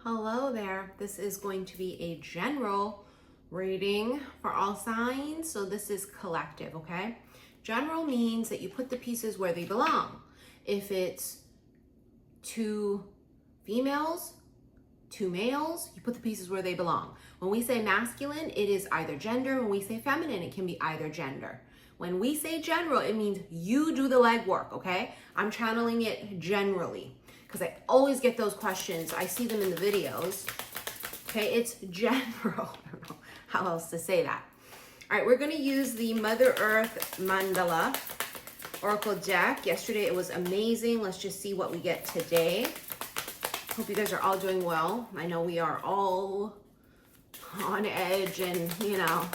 Hello there. This is going to be a general reading for all signs. So this is collective, okay? General means that you put the pieces where they belong. If it's two females, two males, you put the pieces where they belong. When we say masculine, it is either gender. When we say feminine, it can be either gender. When we say general, it means you do the legwork, okay? I'm channeling it generally because I always get those questions. I see them in the videos. Okay, it's general. I don't know how else to say that. All right, we're going to use the Mother Earth Mandala Oracle deck. Yesterday it was amazing. Let's just see what we get today. Hope you guys are all doing well. I know we are all on edge and, you know,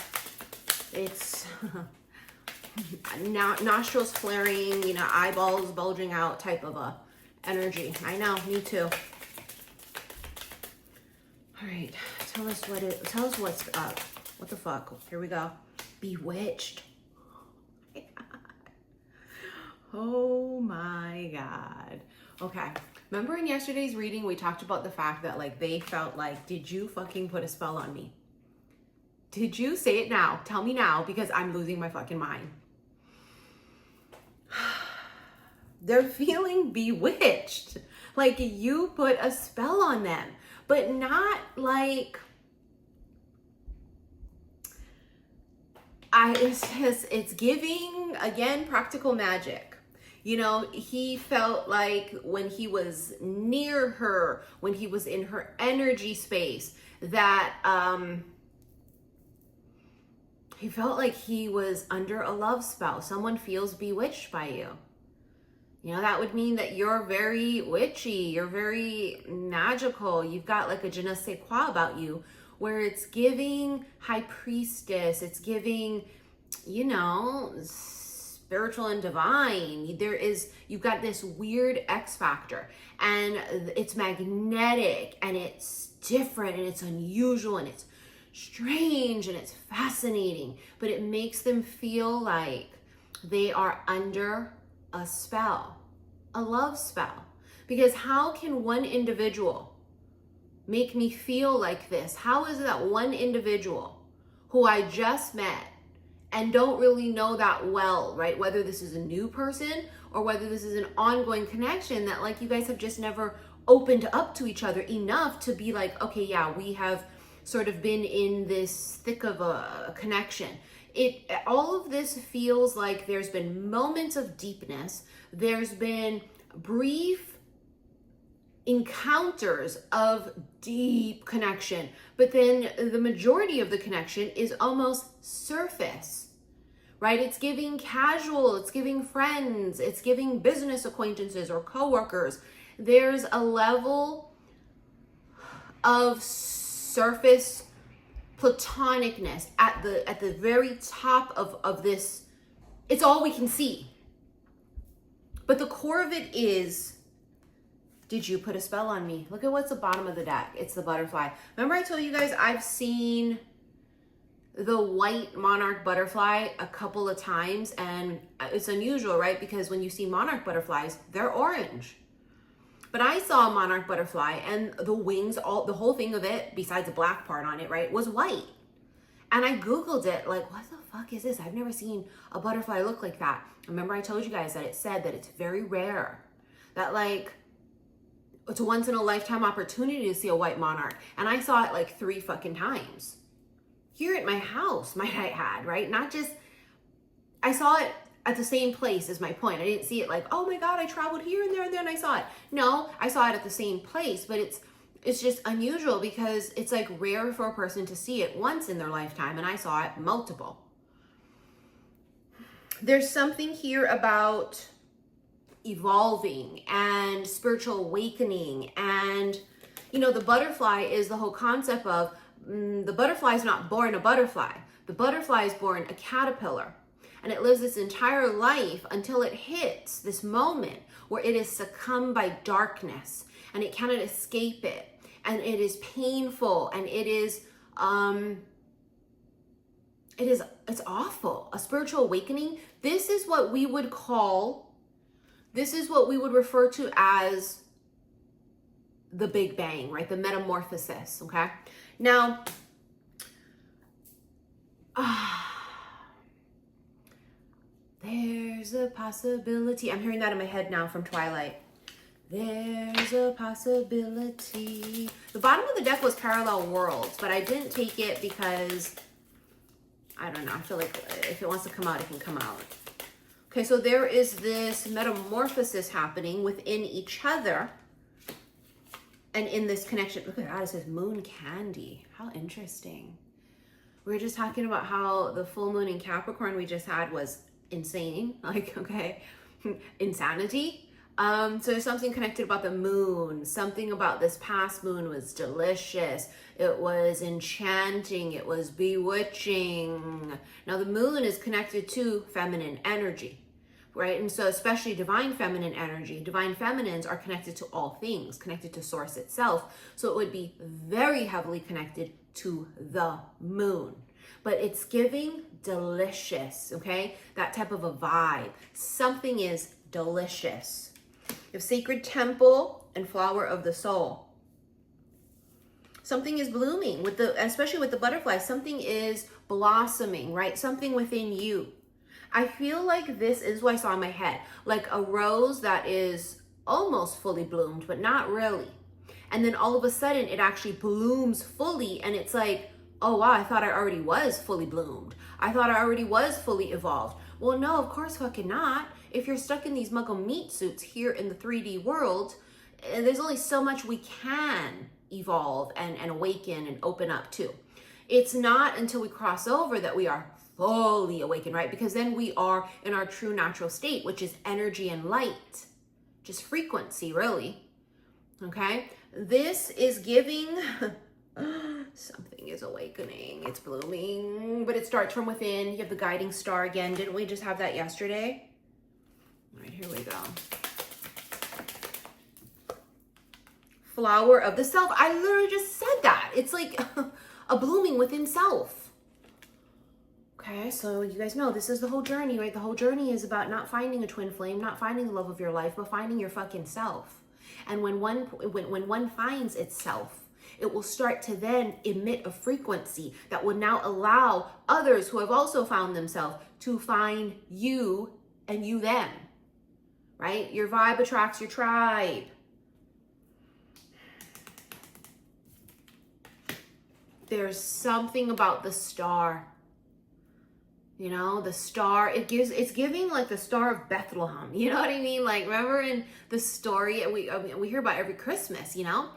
it's nostrils flaring, you know, eyeballs bulging out type of a energy. I know, me too. All right, tell us what's up. What the fuck? Here we go. Bewitched. Oh my God. Okay. Remember in yesterday's reading, we talked about the fact that like they felt like, did you fucking put a spell on me? Did you? Say it now. Tell me now because I'm losing my fucking mind. They're feeling bewitched. Like you put a spell on them, but not like, it's giving, again, practical magic. You know, he felt like when he was near her, when he was in her energy space, that he felt like he was under a love spell. Someone feels bewitched by you. You know, that would mean that you're very witchy, you're very magical. You've got like a je ne sais quoi about you, where it's giving high priestess, it's giving, you know, spiritual and divine. You've got this weird X factor, and it's magnetic, and it's different, and it's unusual, and it's strange, and it's fascinating, but it makes them feel like they are under a spell, a love spell. Because how can one individual make me feel like this? How is it that one individual who I just met and don't really know that well, right? Whether this is a new person or whether this is an ongoing connection that like you guys have just never opened up to each other enough to be like, okay, yeah, we have sort of been in this thick of a connection. All of this feels like there's been moments of deepness. There's been brief encounters of deep connection, but then the majority of the connection is almost surface, right? It's giving casual, it's giving friends, it's giving business acquaintances or coworkers. There's a level of surface platonicness at the very top of this. It's all we can see, but the core of it is, did you put a spell on me? Look at what's the bottom of the deck. It's the butterfly. Remember I told you guys I've seen the white monarch butterfly a couple of times, and it's unusual, right? Because when you see monarch butterflies, they're orange. But I saw a monarch butterfly, and the wings, the whole thing of it, besides the black part on it, right, was white. And I Googled it, like, what the fuck is this? I've never seen a butterfly look like that. Remember I told you guys that it said that it's very rare. That, like, it's a once in a lifetime opportunity to see a white monarch. And I saw it like 3 fucking times. Here at my house, might I add, right? Not just, I saw it at the same place is my point. I didn't see it like, oh my God, I traveled here and there and I saw it. No, I saw it at the same place, but it's just unusual because it's like rare for a person to see it once in their lifetime, and I saw it multiple. There's something here about evolving and spiritual awakening, and you know, the butterfly is the whole concept of the butterfly is not born a butterfly. The butterfly is born a caterpillar. And it lives its entire life until it hits this moment where it is succumbed by darkness and it cannot escape it. And it is painful, and it's awful. A spiritual awakening. This is what we would refer to as the Big Bang, right? The metamorphosis, okay? Now, there's a possibility. I'm hearing that in my head now from Twilight. There's a possibility. The bottom of the deck was parallel worlds, but I didn't take it because, I don't know, I feel like if it wants to come out, it can come out. Okay, so there is this metamorphosis happening within each other and in this connection. Look at that, it says moon candy. How interesting. We were just talking about how the full moon in Capricorn we just had was insane, like, okay, insanity. So there's something connected about the moon. Something about this past moon was delicious. It was enchanting. It was bewitching. Now the moon is connected to feminine energy, right? And so especially divine feminine energy, divine feminines are connected to all things, connected to source itself. So it would be very heavily connected to the moon. But it's giving delicious, okay? That type of a vibe. Something is delicious. You have sacred temple and flower of the soul. Something is blooming with the, especially with the butterfly, something is blossoming, right? Something within you. I feel like this is what I saw in my head, like a rose that is almost fully bloomed, but not really. And then all of a sudden it actually blooms fully and it's like, oh wow, I thought I already was fully bloomed. I thought I already was fully evolved. Well, no, of course fucking not. If you're stuck in these muggle meat suits here in the 3D world, there's only so much we can evolve and awaken and open up to. It's not until we cross over that we are fully awakened, right? Because then we are in our true natural state, which is energy and light, just frequency, really. Okay? This is giving... something is awakening. It's blooming, but it starts from within. You have the guiding star again. Didn't we just have that yesterday? All right, here we go. Flower of the self. I literally just said that. It's like a blooming within self. Okay, so you guys know this is the whole journey, right? The whole journey is about not finding a twin flame, not finding the love of your life, but finding your fucking self. And when one finds itself, it will start to then emit a frequency that will now allow others who have also found themselves to find you and you them, right? Your vibe attracts your tribe. There's something about the star. You know, the star, it's giving like the Star of Bethlehem. You know what I mean? Like, remember in the story we hear about every Christmas, you know?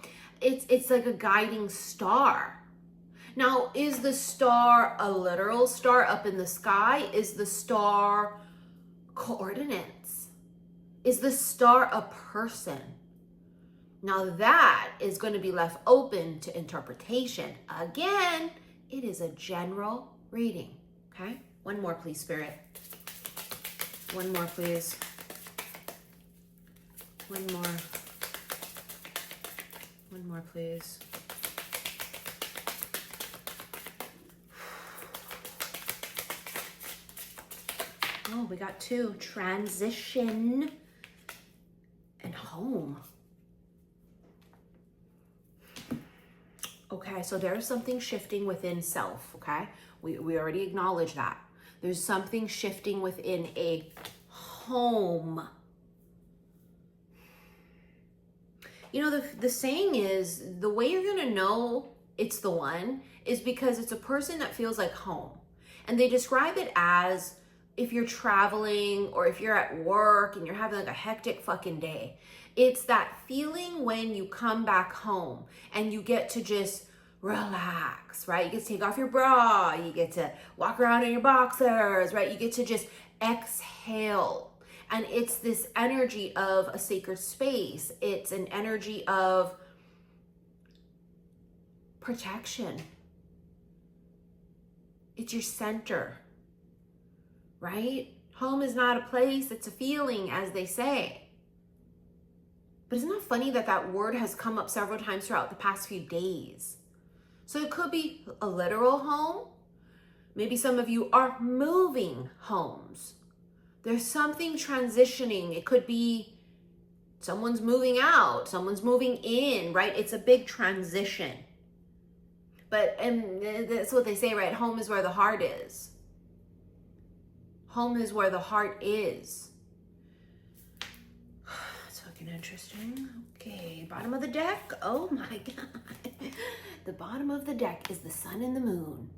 It's like a guiding star. Now, is the star a literal star up in the sky? Is the star coordinates? Is the star a person? Now that is going to be left open to interpretation. Again, it is a general reading, okay? One more, please, Spirit. One more, please. One more. One more, please. Oh, we got two. Transition and home. Okay, so there's something shifting within self, okay? We already acknowledged that. There's something shifting within a home. You know, the saying is, the way you're gonna know it's the one is because it's a person that feels like home. And they describe it as if you're traveling or if you're at work and you're having like a hectic fucking day. It's that feeling when you come back home and you get to just relax, right? You get to take off your bra, you get to walk around in your boxers, right? You get to just exhale. And it's this energy of a sacred space. It's an energy of protection. It's your center, right? Home is not a place, it's a feeling, as they say. But isn't it funny that that word has come up several times throughout the past few days? So it could be a literal home. Maybe some of you are moving homes. There's something transitioning. It could be Someone's moving out, someone's moving in, right? It's a big transition. But, and that's what they say, right? Home is where the heart is. Home is where the heart is. It's fucking interesting. Okay, bottom of the deck. Oh my God. The bottom of the deck is the sun and the moon.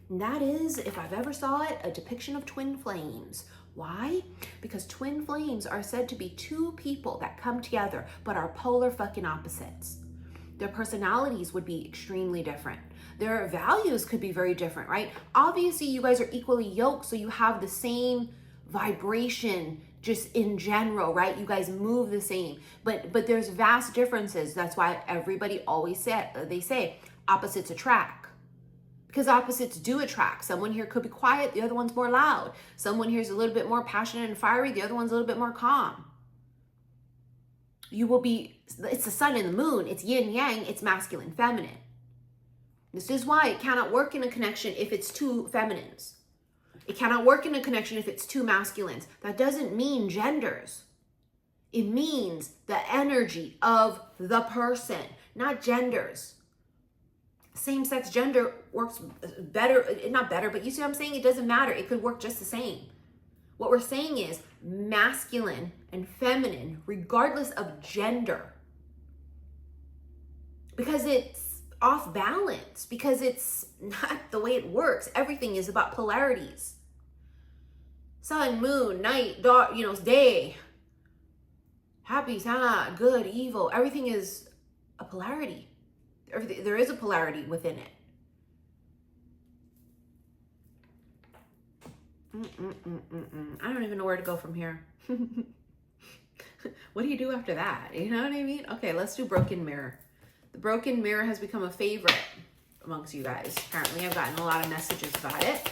And that is, if I've ever saw it, a depiction of twin flames. Why? Because twin flames are said to be two people that come together but are polar fucking opposites. Their personalities would be extremely different. Their values could be very different, right? Obviously, you guys are equally yoked, so you have the same vibration just in general, right? You guys move the same, but there's vast differences. That's why everybody always say opposites attract. Because opposites do attract. Someone here could be quiet, the other one's more loud. Someone here is a little bit more passionate and fiery, the other one's a little bit more calm. You will be, it's the sun and the moon, it's yin yang, it's masculine, feminine. This is why it cannot work in a connection if it's two feminines. It cannot work in a connection if it's two masculines. That doesn't mean genders. It means the energy of the person, not genders. Same-sex gender works better, not better, but you see what I'm saying? It doesn't matter. It could work just the same. What we're saying is masculine and feminine, regardless of gender. Because it's off balance, because it's not the way it works. Everything is about polarities. Sun, moon, night, dark, day. Happy, sad, good, evil. Everything is a polarity. There is a polarity within it. I don't even know where to go from here. What do you do after that? You know what I mean? Okay, let's do broken mirror. The broken mirror has become a favorite amongst you guys. Apparently, I've gotten a lot of messages about it.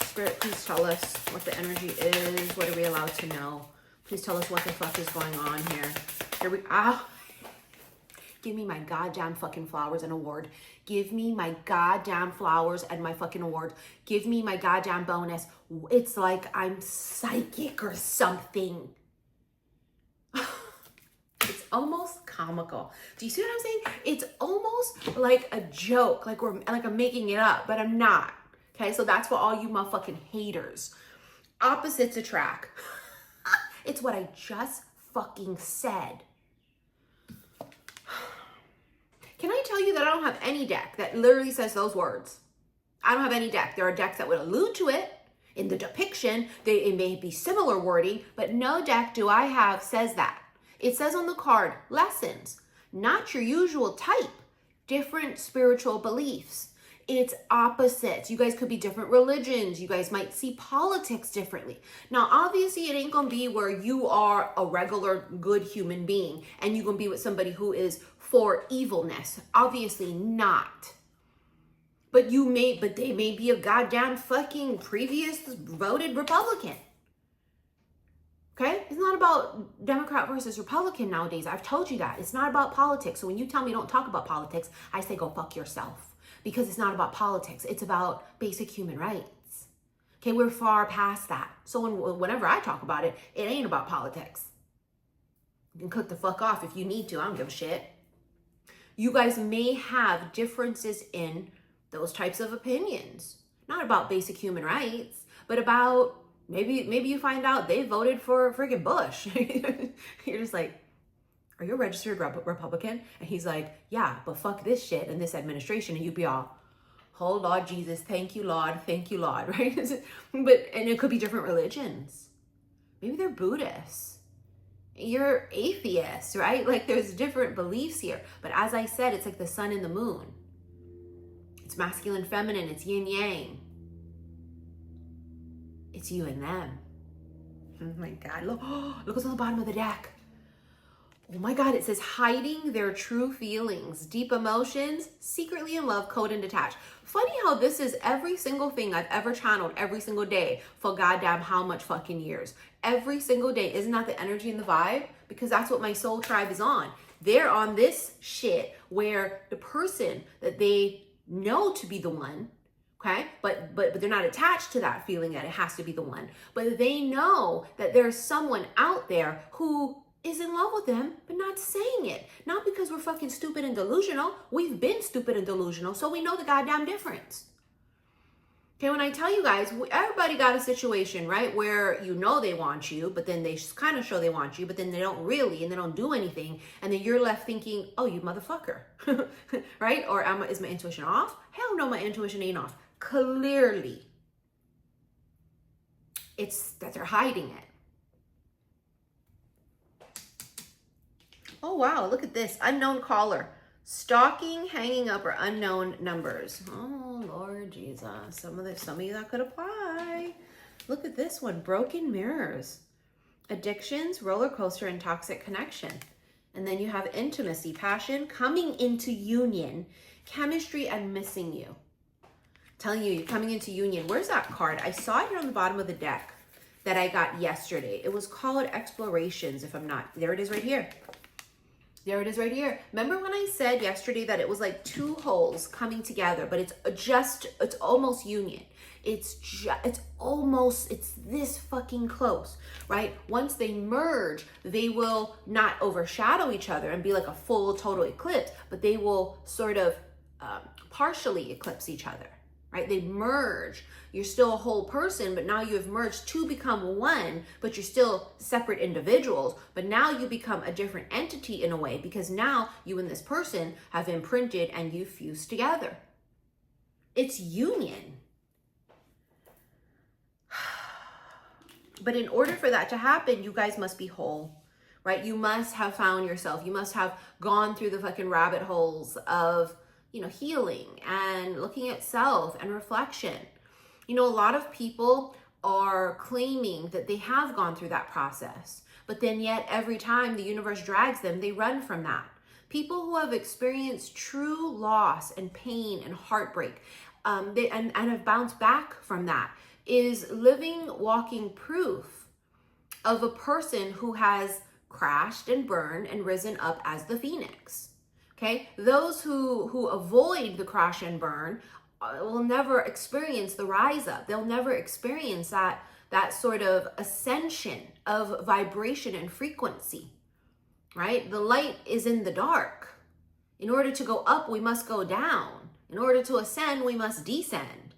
Spirit, please tell us what the energy is. What are we allowed to know? Please tell us what the fuck is going on here. Here we give me my goddamn fucking flowers and award. Give me my goddamn flowers and my fucking award. Give me my goddamn bonus. It's like I'm psychic or something. It's almost comical. Do you see what I'm saying? It's almost like a joke, like I'm making it up, but I'm not. Okay, so that's for all you motherfucking haters. Opposites attract. It's what I just fucking said. Can I tell you that I don't have any deck that literally says those words? I don't have any deck. There are decks that would allude to it in the depiction. It may be similar wording, but no deck do I have says that. It says on the card, lessons, not your usual type, different spiritual beliefs. It's opposites. You guys could be different religions. You guys might see politics differently. Now, obviously, it ain't gonna be where you are a regular good human being and you're gonna be with somebody who is for evilness. Obviously not. But they may be a goddamn fucking previous voted Republican. Okay? It's not about Democrat versus Republican nowadays. I've told you that. It's not about politics. So when you tell me don't talk about politics, I say go fuck yourself. Because it's not about politics. It's about basic human rights. Okay, we're far past that. So whenever I talk about it, it ain't about politics. You can cook the fuck off if you need to. I don't give a shit. You guys may have differences in those types of opinions. Not about basic human rights, but about maybe you find out they voted for friggin' Bush. You're just like, are you a registered Republican? And he's like, yeah, but fuck this shit and this administration. And you'd be all, oh, Lord Jesus, thank you, Lord, right? And it could be different religions. Maybe they're Buddhists. You're atheist, right? Like there's different beliefs here. But as I said, it's like the sun and the moon. It's masculine, feminine, it's yin yang. It's you and them. Oh my God, look what's on the bottom of the deck. Oh my God, it says hiding their true feelings, deep emotions, secretly in love, cold and detached. Funny how this is every single thing I've ever channeled every single day for goddamn how much fucking years. Every single day. Isn't that the energy and the vibe? Because that's what my soul tribe is on. They're on this shit where the person that they know to be the one Okay, but they're not attached to that feeling that it has to be the one. But they know that there's someone out there who is in love with them, but not saying it. Not because we're fucking stupid and delusional. We've been stupid and delusional, so we know the goddamn difference. Okay, when I tell you guys, everybody got a situation, right, where you know they want you, but then they kind of show they want you, but then they don't really, and they don't do anything, and then you're left thinking, oh, you motherfucker, right? Or is my intuition off? Hell no, my intuition ain't off. Clearly, it's that they're hiding it. Oh, wow, look at this. Unknown caller. Stalking, hanging up, or unknown numbers. Oh, Lord Jesus. Some of you that could apply. Look at this one. Broken mirrors. Addictions, roller coaster, and toxic connection. And then you have intimacy, passion, coming into union, chemistry, and missing you. Telling you, you're coming into union. Where's that card? I saw it here on the bottom of the deck that I got yesterday. It was called Explorations, if I'm not. There it is right here. There it is right here. Remember when I said yesterday that it was like two holes coming together, but it's almost union. It's this fucking close, right? Once they merge, they will not overshadow each other and be like a full total eclipse, but they will sort of partially eclipse each other, right? They merge. You're still a whole person, but now you have merged to become one, but you're still separate individuals. But now you become a different entity in a way, because now you and this person have imprinted and you fused together. It's union. But in order for that to happen, you guys must be whole, right? You must have found yourself. You must have gone through the fucking rabbit holes of, healing and looking at self and reflection. A lot of people are claiming that they have gone through that process, but then yet every time the universe drags them, they run from that. People who have experienced true loss and pain and heartbreak, and have bounced back from that, is living, walking proof of a person who has crashed and burned and risen up as the phoenix. Okay, those who avoid the crash and burn will never experience the rise up. They'll never experience that sort of ascension of vibration and frequency, right? The light is in the dark. In order to go up, we must go down. In order to ascend, we must descend.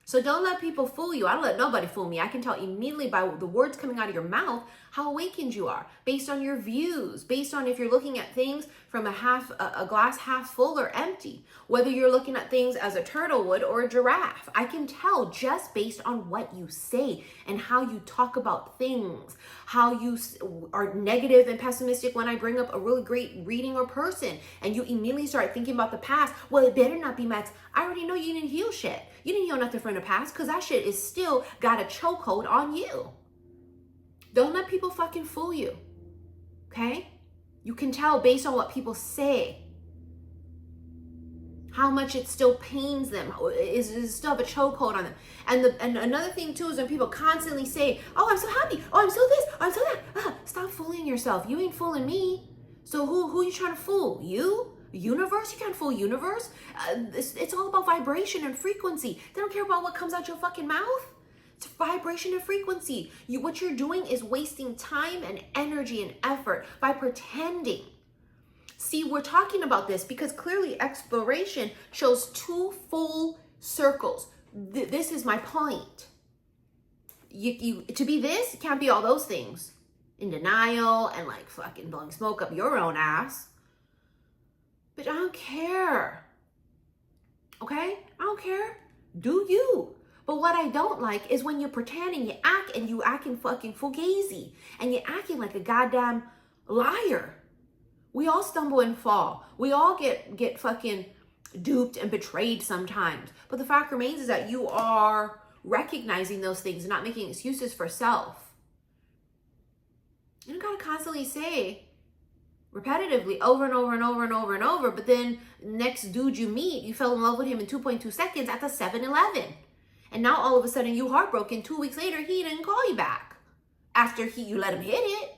So don't let people fool you. I don't let nobody fool me. I can tell immediately by the words coming out of your mouth how awakened you are, based on your views, based on if you're looking at things from a glass half full or empty, whether you're looking at things as a turtle would or a giraffe. I can tell just based on what you say and how you talk about things, how you are negative and pessimistic when I bring up a really great reading or person, and you immediately start thinking about the past. Well, it better not be Max. I already know you didn't heal shit. You didn't heal nothing from the past, because that shit is still got a chokehold on you. Don't let people fucking fool you, okay? You can tell based on what people say how much it still pains them, is still have a chokehold on them. And another thing too is when people constantly say, oh, I'm so happy, oh, I'm so this, oh, I'm so that. Stop fooling yourself. You ain't fooling me. So who are you trying to fool? You? Universe? You can't fool universe. It's all about vibration and frequency. They don't care about what comes out your fucking mouth. It's vibration and frequency. What you're doing is wasting time and energy and effort by pretending. See, we're talking about this because clearly exploration shows two full circles. This is my point. You to be this, you can't be all those things. In denial and like fucking blowing smoke up your own ass. But I don't care. Okay? I don't care. Do you? But what I don't like is when you pretend and you acting fucking fugazi and you're acting like a goddamn liar. We all stumble and fall. We all get fucking duped and betrayed sometimes. But the fact remains is that you are recognizing those things and not making excuses for self. You don't gotta constantly say repetitively over and over and over and over and over, but then next dude you meet, you fell in love with him in 2.2 seconds at the 7-Eleven. And now all of a sudden you heartbroken. 2 weeks later, he didn't call you back after you let him hit it.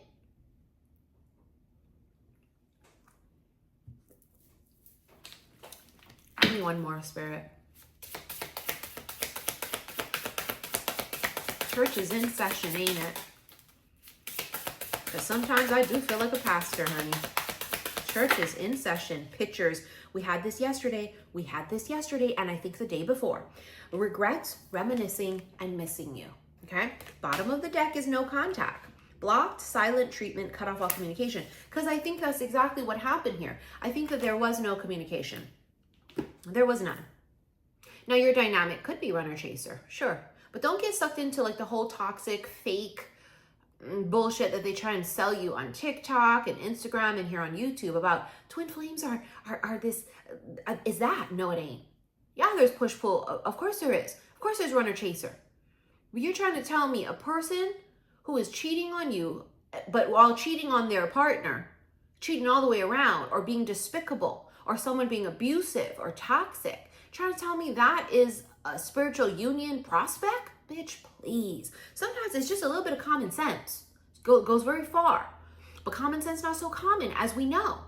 Give me one more, Spirit. Church is in session, ain't it? Because sometimes I do feel like a pastor, honey. Church is in session. Pictures. We had this yesterday. We had this yesterday, and I think the day before. Regrets, reminiscing, and missing you. Okay? Bottom of the deck is no contact. Blocked, silent treatment, cut off all communication. Because I think that's exactly what happened here. I think that there was no communication. There was none. Now, your dynamic could be runner-chaser. Sure. But don't get sucked into like the whole toxic, fake bullshit that they try and sell you on TikTok and Instagram and here on YouTube about twin flames are this, is that? No, it ain't. Yeah, there's push-pull. Of course there is. Of course there's runner-chaser. But you're trying to tell me a person who is cheating on you, but while cheating on their partner, cheating all the way around, or being despicable, or someone being abusive or toxic, trying to tell me that is a spiritual union prospect? Bitch, please. Sometimes it's just a little bit of common sense. Goes very far. But common sense not so common, as we know.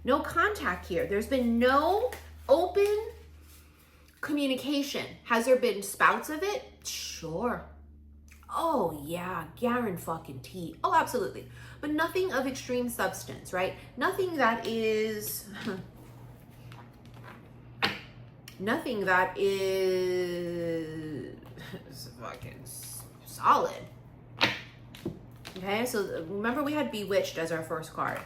No contact here. There's been no open communication. Has there been spouts of it? Sure. Oh yeah, guarantee. Oh, absolutely. But nothing of extreme substance, right? Nothing that is nothing that is fucking solid. Okay, so remember we had Bewitched as our first card.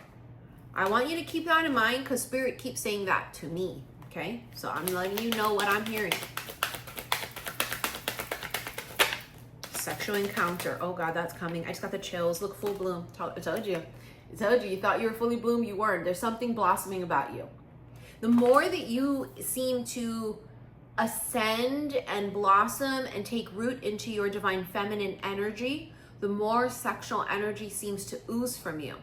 I want you to keep that in mind because Spirit keeps saying that to me. Okay, so I'm letting you know what I'm hearing. Sexual encounter. Oh God, that's coming. I just got the chills. Look, full bloom. I told you. I told you. You thought you were fully bloomed. You weren't. There's something blossoming about you. The more that you seem to ascend and blossom and take root into your divine feminine energy, the more sexual energy seems to ooze from you.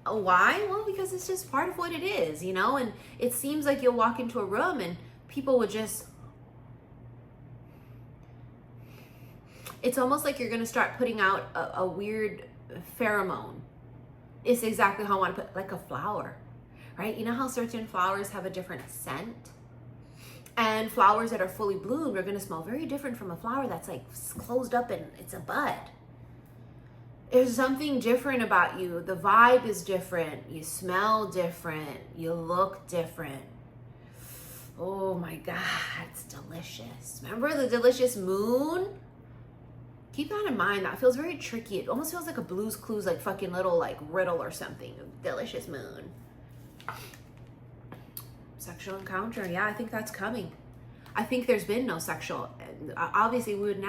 Why? Well, because it's just part of what it is, you know? And it seems like you'll walk into a room and people would just... It's almost like you're going to start putting out a weird pheromone. It's exactly how I want to put, like a flower, right? You know how certain flowers have a different scent? And flowers that are fully bloomed are going to smell very different from a flower that's like closed up and it's a bud. There's something different about you. The vibe is different. You smell different. You look different. Oh my God, it's delicious. Remember the delicious moon? Keep that in mind. That feels very tricky. It almost feels like a Blue's Clues, like fucking little like riddle or something. Delicious moon. Sexual encounter. Yeah, I think that's coming. I think there's been no sexual. Obviously, we would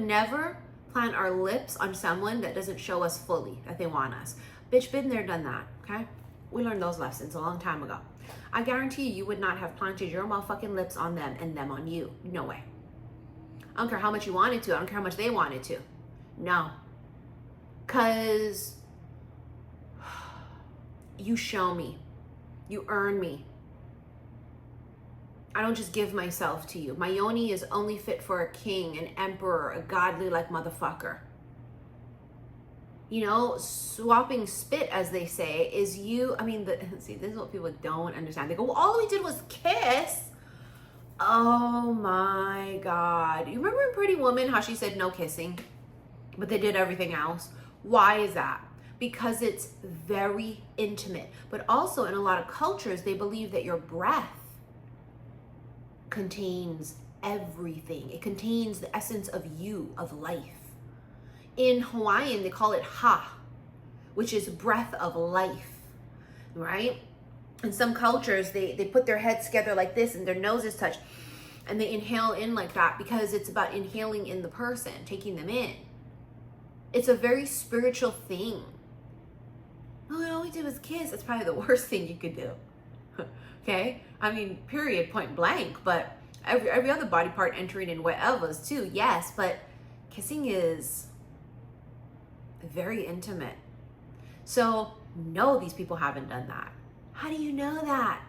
never plant our lips on someone that doesn't show us fully that they want us. Bitch, been there, done that. Okay? We learned those lessons a long time ago. I guarantee you would not have planted your motherfucking lips on them and them on you. No way. I don't care how much you wanted to. I don't care how much they wanted to. No. Because you show me. You earn me. I don't just give myself to you. My yoni is only fit for a king, an emperor, a godly like motherfucker. You know, swapping spit, as they say, is you. I mean, see, this is what people don't understand. They go, well, all we did was kiss. Oh my God. You remember in Pretty Woman how she said no kissing, but they did everything else? Why is that? Because it's very intimate. But also in a lot of cultures, they believe that your breath contains everything. It contains the essence of you, of life. In Hawaiian, they call it ha, which is breath of life, right? In some cultures, they put their heads together like this and their noses touch and they inhale in like that because it's about inhaling in the person, taking them in. It's a very spiritual thing. Oh, all we did was kiss. That's probably the worst thing you could do. Okay? I mean, period, point blank, but every other body part entering in whatever's too, yes, but kissing is very intimate. So, no, these people haven't done that. How do you know that?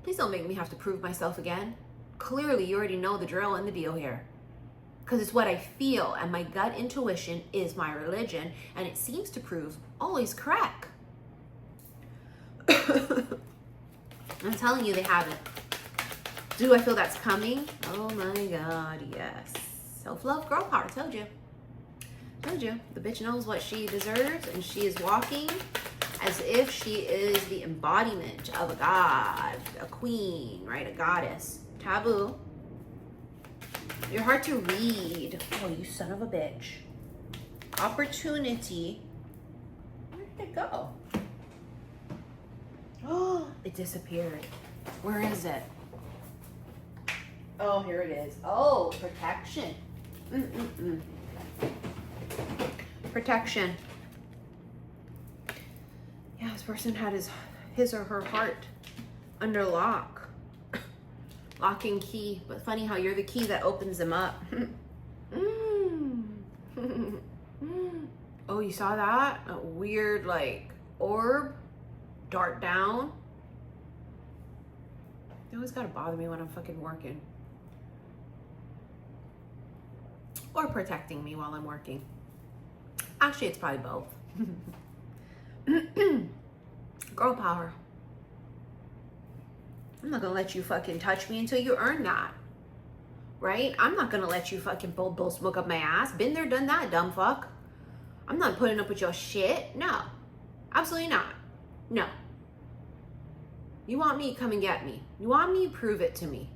Please don't make me have to prove myself again. Clearly, you already know the drill and the deal here. Because it's what I feel, and my gut intuition is my religion, and it seems to prove always correct. I'm telling you, they haven't. Do I feel that's coming? Oh my God, yes. Self-love, girl power. Told you. Told you. The bitch knows what she deserves, and she is walking as if she is the embodiment of a god, a queen, right? A goddess. Taboo. You're hard to read. Oh, you son of a bitch. Opportunity. Where did it go? Oh, it disappeared. Where is it? Oh, here it is. Oh, protection. Protection. Yeah, this person had his or her heart under lock. Lock and key. But funny how you're the key that opens them up. Oh, you saw that? A weird, like, orb dart down. It always gotta bother me when I'm fucking working. Or protecting me while I'm working. Actually, it's probably both. Girl power. I'm not gonna let you fucking touch me until you earn that. Right? I'm not gonna let you fucking pull smoke up my ass. Been there, done that, dumb fuck. I'm not putting up with your shit. No. Absolutely not. No. You want me, come and get me. You want me, prove it to me.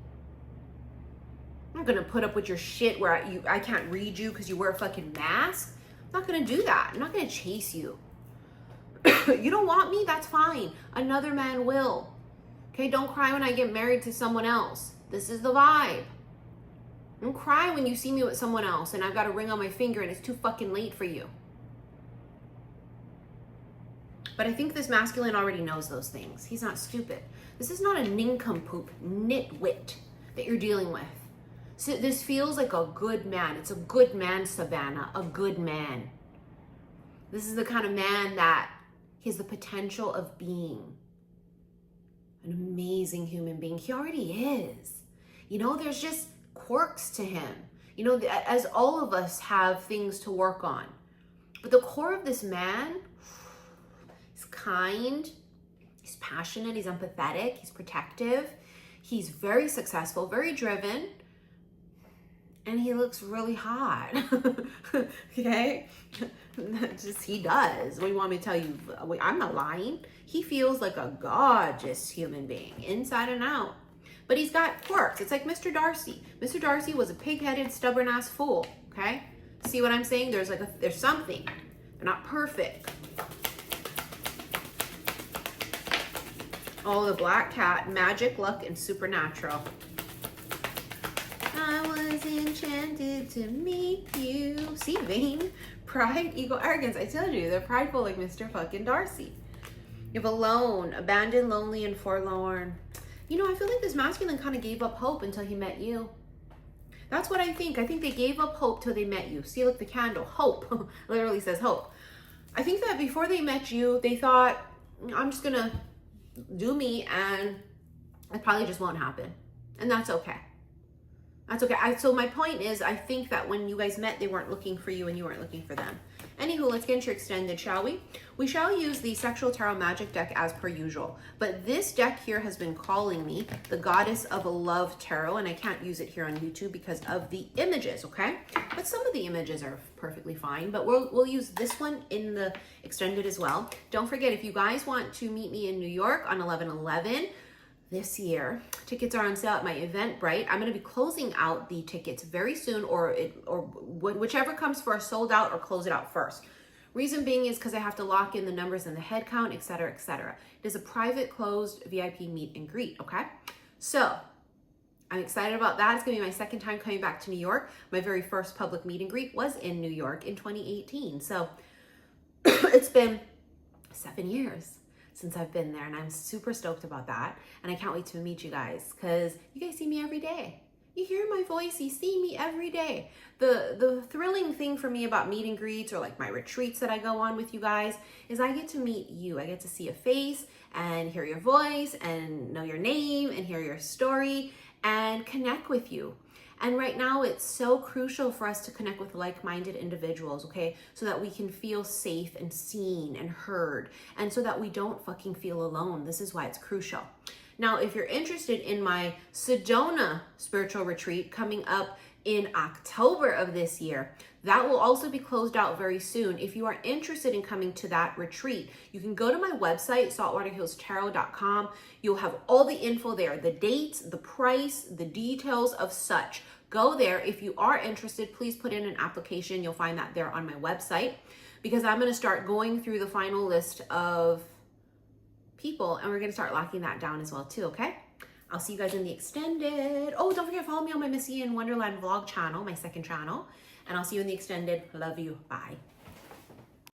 I'm not gonna put up with your shit where I can't read you because you wear a fucking mask. I'm not gonna do that. I'm not gonna chase you. You don't want me? That's fine. Another man will. Okay, don't cry when I get married to someone else. This is the vibe. Don't cry when you see me with someone else and I've got a ring on my finger and it's too fucking late for you. But I think this masculine already knows those things. He's not stupid. This is not a nincompoop nitwit that you're dealing with. So this feels like a good man. It's a good man, Savannah. A good man. This is the kind of man that he has the potential of being an amazing human being. He already is. You know, there's just quirks to him. You know, as all of us have things to work on. But the core of this man, he's kind, he's passionate, he's empathetic, he's protective, he's very successful, very driven, and he looks really hot. Okay? Just he does. What do you want me to tell you? I'm not lying. He feels like a gorgeous human being, inside and out. But he's got quirks. It's like Mr. Darcy. Mr. Darcy was a pig-headed, stubborn-ass fool. Okay? See what I'm saying? There's something. They're not perfect. Oh, the black cat, magic, luck, and supernatural. I was enchanted to meet you. See, vain, pride, ego, arrogance. I told you, they're prideful like Mr. fucking Darcy. You have alone, abandoned, lonely, and forlorn. You know, I feel like this masculine kind of gave up hope until he met you. That's what I think. I think they gave up hope till they met you. See, look, the candle, hope, literally says hope. I think that before they met you, they thought, I'm just gonna do me and it probably just won't happen. And that's okay. That's okay. So my point is, I think that when you guys met, they weren't looking for you and you weren't looking for them. Anywho, let's get into your extended, shall we? We shall use the Sexual Tarot Magic deck as per usual. But this deck here has been calling me the Goddess of Love Tarot, and I can't use it here on YouTube because of the images, okay? But some of the images are perfectly fine, but we'll use this one in the extended as well. Don't forget, if you guys want to meet me in New York on 11/11, this year, tickets are on sale at my Eventbrite. I'm going to be closing out the tickets very soon, or whichever comes first, sold out or close it out first. Reason being is because I have to lock in the numbers and the head count, etc., etc. It is a private, closed VIP meet and greet, okay? So I'm excited about that. It's going to be my second time coming back to New York. My very first public meet and greet was in New York in 2018. So it's been 7 years since I've been there, and I'm super stoked about that. And I can't wait to meet you guys because you guys see me every day. You hear my voice, you see me every day. The thrilling thing for me about meet and greets or like my retreats that I go on with you guys is I get to meet you. I get to see a face and hear your voice and know your name and hear your story and connect with you. And right now it's so crucial for us to connect with like-minded individuals, okay? So that we can feel safe and seen and heard, and so that we don't fucking feel alone. This is why it's crucial. Now, if you're interested in my Sedona spiritual retreat coming up in October of this year. That will also be closed out very soon. If you are interested in coming to that retreat, you can go to my website, saltwaterhillstarot.com. You'll have all the info there, the dates, the price, the details of such. Go there. If you are interested, please put in an application. You'll find that there on my website, because I'm going to start going through the final list of people, and we're going to start locking that down as well too, okay? I'll see you guys in the extended. Oh, don't forget to follow me on my Missy in Wonderland vlog channel, my second channel. And I'll see you in the extended. Love you. Bye.